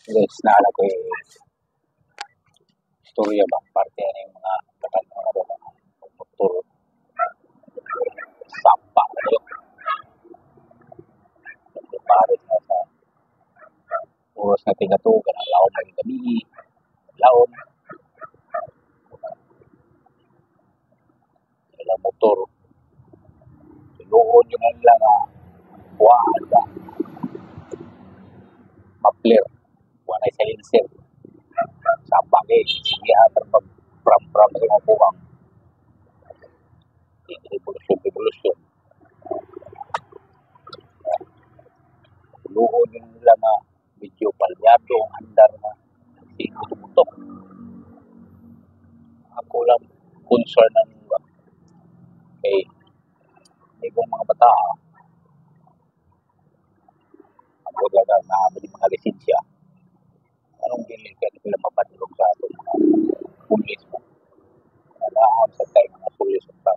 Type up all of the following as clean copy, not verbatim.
Guys, naalala ko yung istorya ba? Parte na yung mga motor, sampa na yun. Pares na sa oras na tingatugan, ang laon ng gabi, laon, ilang motor, luhon yung ilang buwan ba, mapler, buwan ay silencer, sampa eh, sige ha, pram-pram na yung buwang, revolusyon, luhon yung ilang medyo palyado, ang andar na tumutok. Ako lang concern ng kay ibang mga bata, ang talaga na mga lisensya. Anong diligan nila mapadulog sa atin mga pulis mo? Kailangan sa tayo mga pulis sa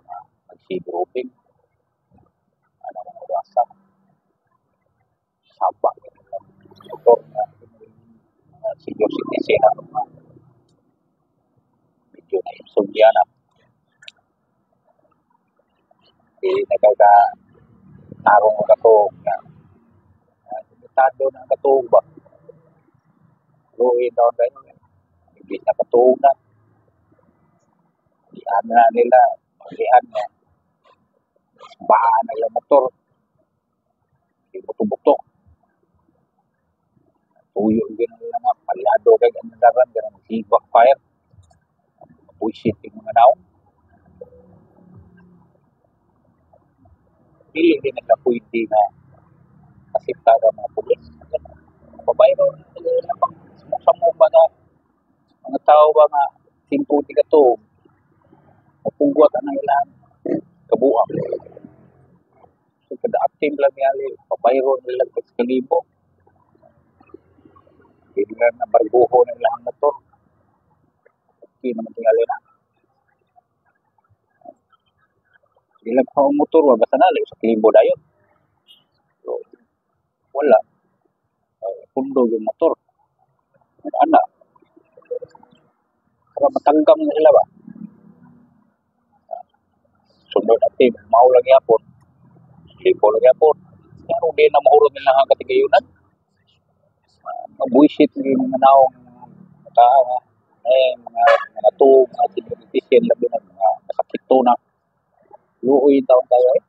mag-sea-grouping. Anong mga rasa? Sabak ng motor na senior citizen na mga medyo na insomnia na. Nagkatarong ang katong na limitado na ang katong ba? Luhin daw tayo. Hindi na katong na. Diyan na nila. Diyan na. Bahan na yung motor. Hindi buto-buto. Tuyo din nila nga. Palyado kayo ang nalaran. Ganang mag-backfire. Bullshit yung mga naong. Hindi din nila pwede na kasiptada mga pulis. Pabayro nila pang samok ba na mga tao ba nga 50 ka to mapungguat na ilang kabuang. So kada ating lang yali pabayro nila sa kalibo. Hindi na nabarbuho na ilang motor. Okay naman tingali na. Hindi lang pa ang motor, basta na lang sa kalibo na yun. So, wala. Pundo yung motor. Anak. Para matanggam na sila ba? Sundod natin, maulang yapon. Lipo lang yapon. Pero di na mahurot nila ang katigayunan. Buisit yung mga naong tao. Mga to, mga sinitisin, labi na mga nakakito na. Luoy taon tayo eh.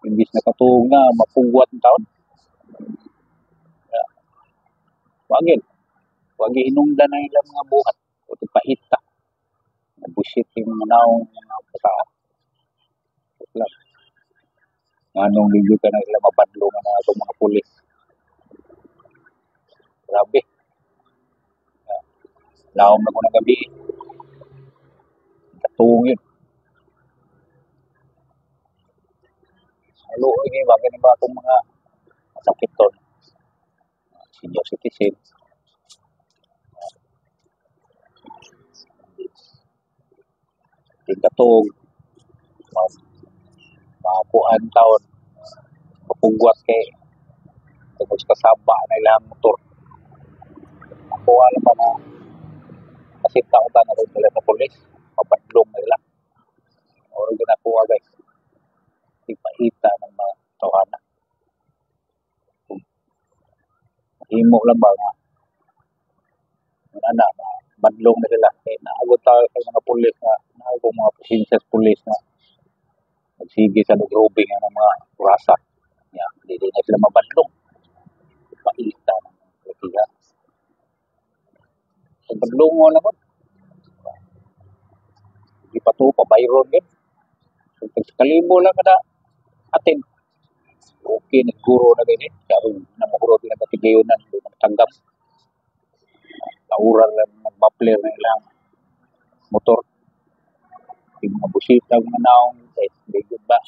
Imbis na katuong na mapungguat ng taon. Wagin. Wagin hinungdan na ilang mga buhat. O tipahita. Nabusit yung mga naong mga pataan. Lang. Anong video ka na ilang mabadlungan na itong mga pulis. Grabe. Laom na ko ng gabi. Katuong yun. Luoy ngayon. Bakit ba itong mga masakit to? Senior citizen. Katuong. Makuhaan taon. Mapungguat kay tungkol sa kasaba na ilang motor. Ako alam ba na kasi tao ba na rin nila sa polis mapadlong na nila o rin nakuha guys ipahita ng mga tawanan himo lang ba nga na madlong na sila eh naagot tayo sa mga polis na naagot mga presensya sa polis na magsige sa logrobing ng mga kurasa yan, hindi na sila mabadlong ipahita ng polisiya sa badlongo naman hindi pa ito pabayron din so kalibo lang kada atin okay naguro na ganyan kaya na mahurot na katigayunan doon na matanggap lauran lang nag-muffler na ilang motor yung mga busita mga naong hindi good ba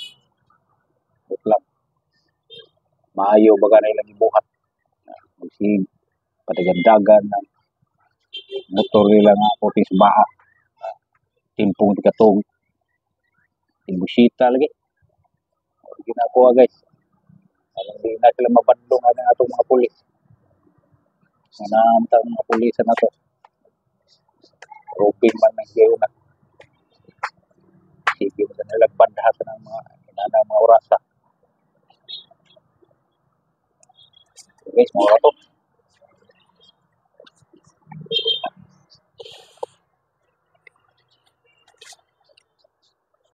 good lang maayo baga na ilang ibuhat magsig padagandagan ng motor nila nga puting sa baa timpong tikatong yung busita lagi ginagawa guys hindi na sila mabandong ang atong mga pulis Nanantang mga pulisan na to. Rupin man ng gayo na. Sige mo na nilagbad lahat ng mga inanang mga orasa. Guys, mga to.